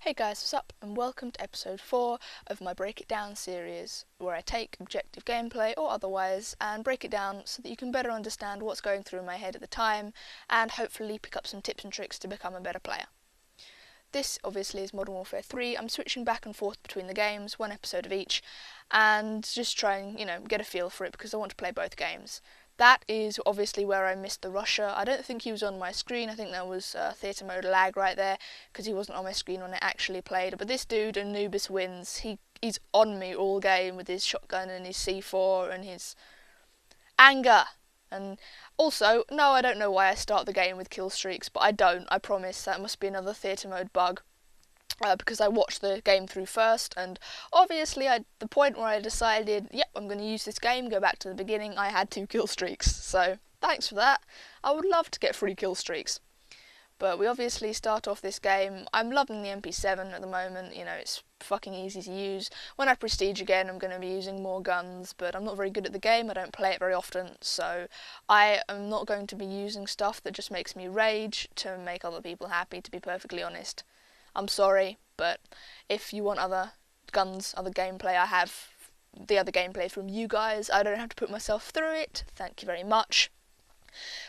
Hey guys, what's up, and welcome to episode 4 of my Break It Down series, where I take objective gameplay or otherwise and break it down so that you can better understand what's going through my head at the time and hopefully pick up some tips and tricks to become a better player. This obviously is Modern Warfare 3. I'm switching back and forth between the games, one episode of each, and just trying, get a feel for it because I want to play both games. That is obviously where I missed the rusher. I don't think he was on my screen. I think there was theatre mode lag right there because he wasn't on my screen when I actually played. But this dude, Anubis Wins, he's on me all game with his shotgun and his C4 and his anger. And also, no, I don't know why I start the game with kill streaks, but I don't, I promise. That must be another theatre mode bug. Because I watched the game through first, and obviously the point where I decided, yep, I'm going to use this game, go back to the beginning, I had 2 kill streaks, so thanks for that. I would love to get 3 kill streaks. But we obviously start off this game. I'm loving the MP7 at the moment, it's fucking easy to use. When I prestige again, I'm going to be using more guns, but I'm not very good at the game, I don't play it very often, so I am not going to be using stuff that just makes me rage to make other people happy, to be perfectly honest. I'm sorry, but if you want other guns, other gameplay, I have the other gameplay from you guys. I don't have to put myself through it. Thank you very much.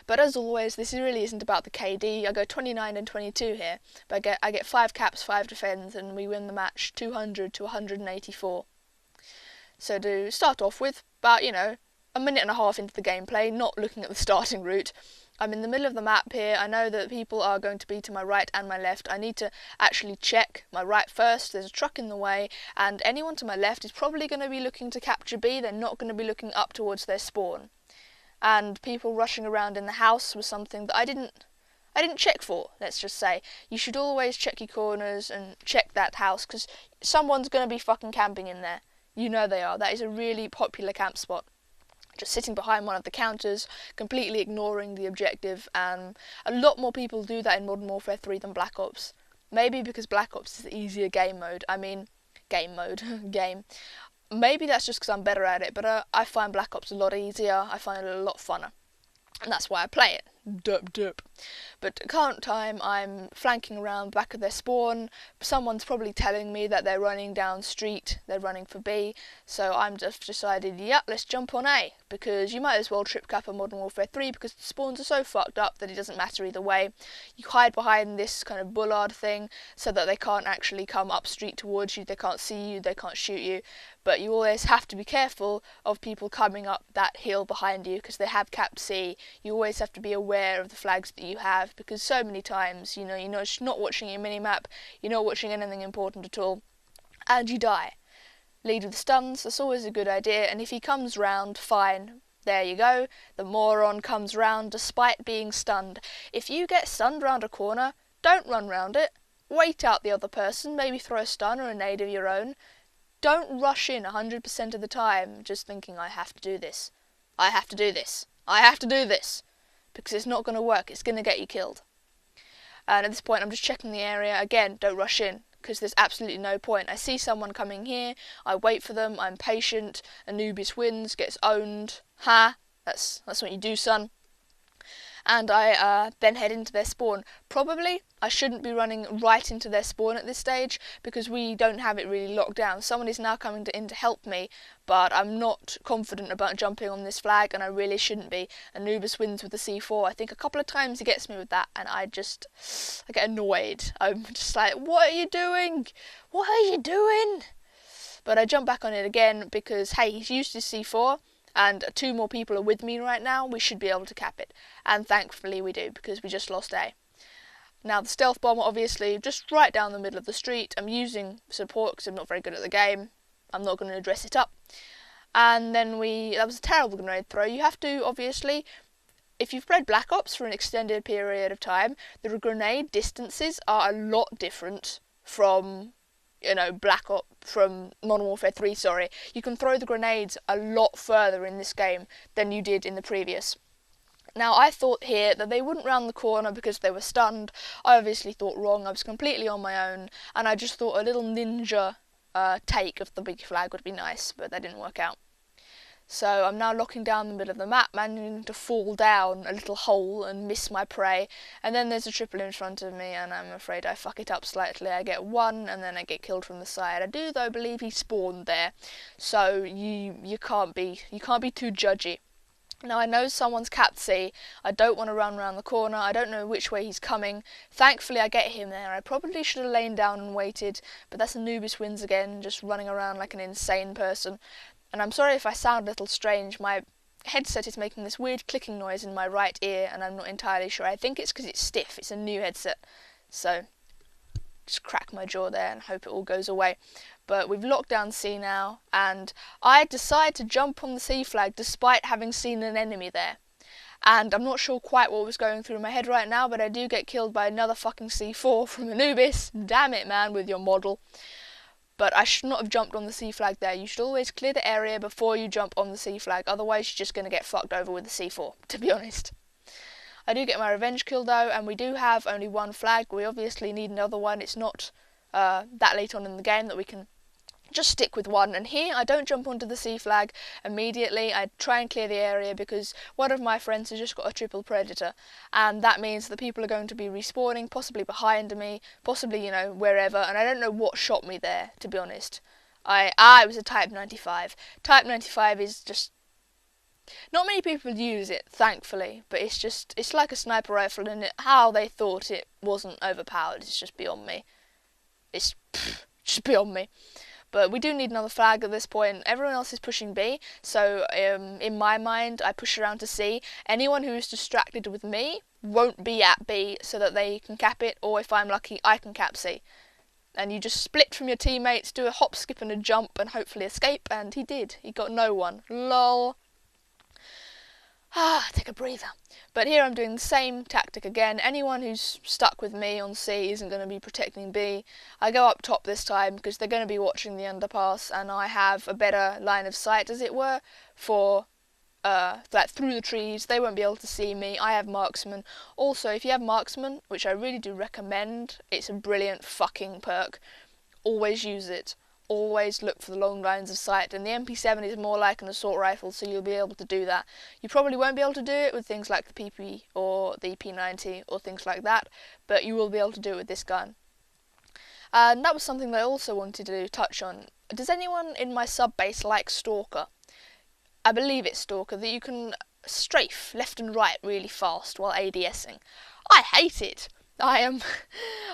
But as always, this really isn't about the KD. I go 29 and 22 here, but I get 5 caps, 5 defends, and we win the match 200 to 184. So to start off with, about, a minute and a half into the gameplay, not looking at the starting route, I'm in the middle of the map here. I know that people are going to be to my right and my left. I need to actually check my right first. There's a truck in the way, and anyone to my left is probably going to be looking to capture B. They're not going to be looking up towards their spawn. And people rushing around in the house was something that I didn't check for, let's just say. You should always check your corners and check that house, because someone's going to be fucking camping in there. You know they are. That is a really popular camp spot. Just sitting behind one of the counters, completely ignoring the objective, and a lot more people do that in Modern Warfare 3 than Black Ops. Maybe because Black Ops is the easier game mode. Game. Maybe that's just because I'm better at it, but I find Black Ops a lot easier, I find it a lot funner. And that's why I play it. Derp. But at current time, I'm flanking around back of their spawn. Someone's probably telling me that they're running down street, they're running for B, so I'm just decided, yeah, let's jump on A, because you might as well trip cap a Modern Warfare 3 because the spawns are so fucked up that it doesn't matter either way. You hide behind this kind of bollard thing so that they can't actually come up street towards you, they can't see you, they can't shoot you, but you always have to be careful of people coming up that hill behind you because they have capped C. You always have to be aware of the flags that you have, because so many times, you're not watching your minimap, you're not watching anything important at all, and you die. Lead with stuns, that's always a good idea, and if he comes round, fine. There you go, the moron comes round despite being stunned. If you get stunned round a corner, don't run round it. Wait out the other person, maybe throw a stun or a nade of your own. Don't rush in 100% of the time just thinking, I have to do this. I have to do this. I have to do this. Because it's not going to work, it's going to get you killed. And at this point I'm just checking the area. Again, don't rush in, because there's absolutely no point. I see someone coming here, I wait for them, I'm patient, Anubis wins, gets owned. That's what you do, son. And I then head into their spawn. Probably I shouldn't be running right into their spawn at this stage because we don't have it really locked down. Someone is now coming in to help me, but I'm not confident about jumping on this flag, and I really shouldn't be. Anubis wins with the C4. I think a couple of times he gets me with that, and I get annoyed. I'm just like, what are you doing? What are you doing? But I jump back on it again because, hey, he's used his C4. And 2 more people are with me right now, we should be able to cap it. And thankfully we do, because we just lost A. Now the stealth bomb, obviously, just right down the middle of the street. I'm using support because I'm not very good at the game. I'm not going to dress it up. And then that was a terrible grenade throw. You have to, obviously, if you've played Black Ops for an extended period of time, the grenade distances are a lot different from from Modern Warfare 3, sorry. You can throw the grenades a lot further in this game than you did in the previous. Now, I thought here that they wouldn't round the corner because they were stunned. I obviously thought wrong. I was completely on my own, and I just thought a little ninja take of the big flag would be nice, but that didn't work out. So I'm now locking down the middle of the map, managing to fall down a little hole and miss my prey. And then there's a triple in front of me, and I'm afraid I fuck it up slightly. I get one, and then I get killed from the side. I do though believe he spawned there, so you can't be too judgy. Now I know someone's capped C. I don't want to run around the corner. I don't know which way he's coming. Thankfully I get him there. I probably should have lain down and waited, but that's Anubis wins again, just running around like an insane person. And I'm sorry if I sound a little strange. My headset is making this weird clicking noise in my right ear, and I'm not entirely sure. I think it's because it's stiff. It's a new headset. So just crack my jaw there and hope it all goes away. But we've locked down C now, and I decide to jump on the C flag despite having seen an enemy there. And I'm not sure quite what was going through my head right now, but I do get killed by another fucking C4 from Anubis. Damn it, man, with your model. But I should not have jumped on the C flag there. You should always clear the area before you jump on the C flag, otherwise you're just going to get fucked over with the C4, to be honest. I do get my revenge kill though, and we do have only one flag. We obviously need another one. It's not that late on in the game that we can just stick with one. And here I don't jump onto the C flag immediately. I try and clear the area because one of my friends has just got a triple predator, and that means that people are going to be respawning, possibly behind me, possibly, you know, wherever, and I don't know what shot me there, to be honest. It was a Type 95. Type 95 is just, not many people use it, thankfully, but it's like a sniper rifle, and how they thought it wasn't overpowered is just beyond me. It's just beyond me. But we do need another flag at this point. Everyone else is pushing B, so in my mind I push around to C. Anyone who is distracted with me won't be at B so that they can cap it, or if I'm lucky I can cap C. And you just split from your teammates, do a hop, skip and a jump and hopefully escape, and he did. He got no one. Lol. Take a breather. But here I'm doing the same tactic again. Anyone who's stuck with me on C isn't going to be protecting B. I go up top this time because they're going to be watching the underpass, and I have a better line of sight, as it were, for like through the trees. They won't be able to see me. I have marksman. Also, if you have marksman, which I really do recommend, it's a brilliant fucking perk. Always use it. Always look for the long lines of sight, and the MP7 is more like an assault rifle, so you'll be able to do that. You probably won't be able to do it with things like the PP or the P90 or things like that, but you will be able to do it with this gun. And that was something that I also wanted to touch on. Does anyone in my sub-base like Stalker? I believe it's Stalker, that you can strafe left and right really fast while ADSing. I hate it. I am,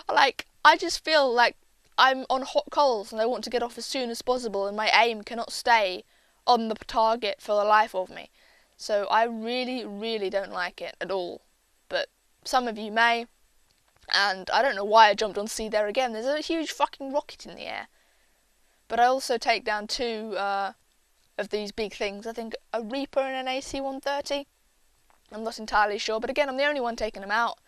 I just feel like I'm on hot coals and I want to get off as soon as possible, and my aim cannot stay on the target for the life of me. So I really, really don't like it at all. But some of you may, and I don't know why I jumped on C there again. There's a huge fucking rocket in the air. But I also take down two of these big things. I think a Reaper and an AC-130. I'm not entirely sure, but again, I'm the only one taking them out.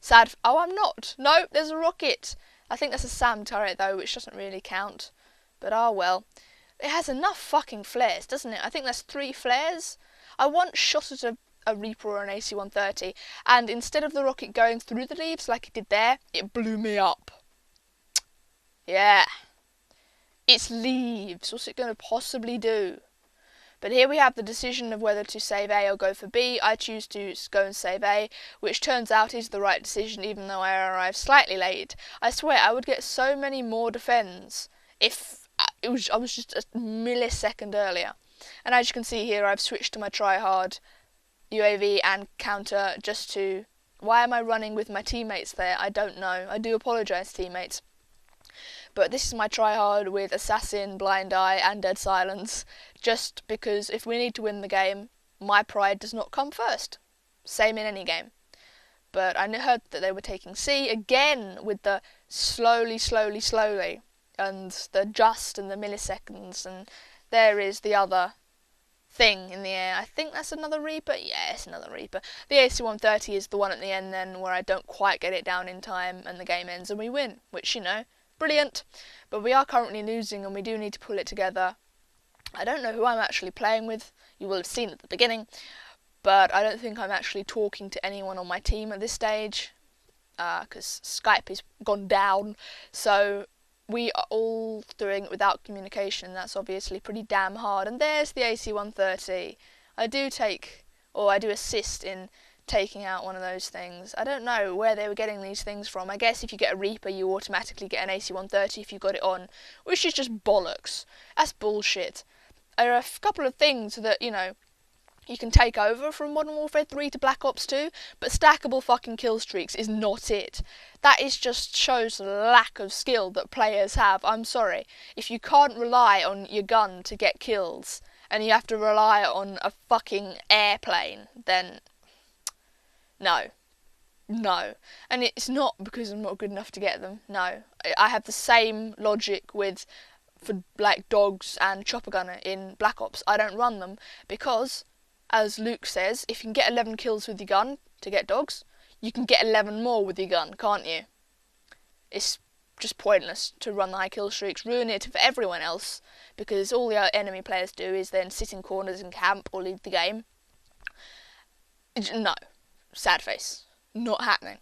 Sad. Oh, I'm not. No, there's a rocket. I think that's a SAM turret though, which doesn't really count. But ah well. It has enough fucking flares, doesn't it? I think that's 3 flares. I once shot at a Reaper or an AC-130, and instead of the rocket going through the leaves like it did there, it blew me up. Yeah. It's leaves. What's it going to possibly do? But here we have the decision of whether to save A or go for B. I choose to go and save A, which turns out is the right decision, even though I arrived slightly late. I swear I would get so many more defends if I was just a millisecond earlier. And as you can see here, I've switched to my try-hard UAV and counter just to... Why am I running with my teammates there? I don't know. I do apologise, teammates. But this is my try-hard with Assassin, Blind Eye and Dead Silence, just because if we need to win the game, my pride does not come first. Same in any game. But I heard that they were taking C again with the slowly, and the just and the milliseconds, and there is the other thing in the air. I think that's another Reaper. Yeah, it's another Reaper. The AC-130 is the one at the end then where I don't quite get it down in time and the game ends and we win, which, you know, brilliant. But we are currently losing and we do need to pull it together. I don't know who I'm actually playing with. You will have seen at the beginning. But I don't think I'm actually talking to anyone on my team at this stage. Because Skype has gone down. So we are all doing it without communication. That's obviously pretty damn hard. And there's the AC-130. I do assist in taking out one of those things. I don't know where they were getting these things from. I guess if you get a Reaper, you automatically get an AC-130 if you got it on, which is just bollocks. That's bullshit. There are a couple of things that, you know, you can take over from Modern Warfare 3 to Black Ops 2, but stackable fucking kill streaks is not it. That is just shows the lack of skill that players have. I'm sorry. If you can't rely on your gun to get kills, and you have to rely on a fucking airplane, then no. No. And it's not because I'm not good enough to get them. No. I have the same logic for like dogs and chopper gunner in Black Ops. I don't run them because, as Luke says, if you can get 11 kills with your gun to get dogs, you can get 11 more with your gun, can't you? It's just pointless to run the high kill streaks, ruin it for everyone else, because all the enemy players do is then sit in corners and camp or leave the game. No. Sad face. Not happening.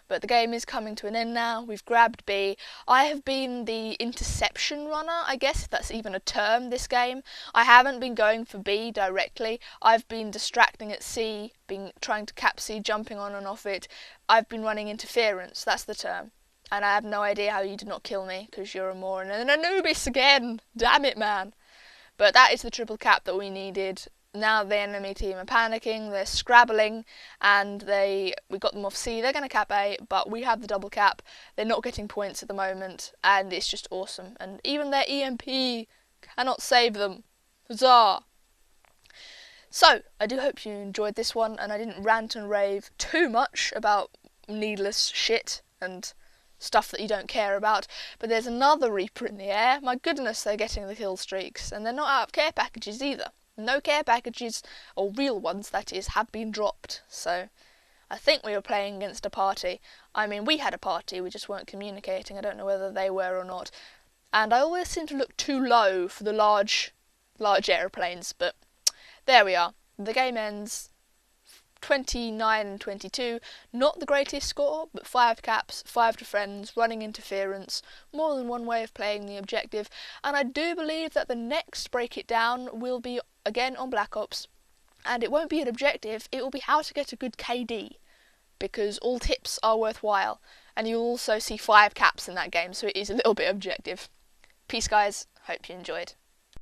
But the game is coming to an end now. We've grabbed B. I have been the interception runner, I guess, if that's even a term, this game. I haven't been going for B directly. I've been distracting at C, trying to cap C, jumping on and off it. I've been running interference, that's the term. And I have no idea how you did not kill me, because you're a moron. And an Anubis again! Damn it, man. But that is the triple cap that we needed. Now the enemy team are panicking, they're scrabbling, and we got them off C. They're going to cap A, but we have the double cap. They're not getting points at the moment, and it's just awesome. And even their EMP cannot save them. Huzzah! So, I do hope you enjoyed this one, and I didn't rant and rave too much about needless shit and stuff that you don't care about. But there's another Reaper in the air. My goodness, they're getting the kill streaks, and they're not out of care packages either. No care packages, or real ones that is, have been dropped, so I think we were playing against a party. I mean, we had a party, we just weren't communicating. I don't know whether they were or not. And I always seem to look too low for the large aeroplanes, but there we are. The game ends 29-22. Not the greatest score, but 5 caps, 5 to friends, running interference, more than one way of playing the objective. And I do believe that the next Break It Down will be again on Black Ops, and it won't be an objective, it will be how to get a good KD, because all tips are worthwhile, and you'll also see 5 caps in that game, so it is a little bit objective. Peace guys, hope you enjoyed.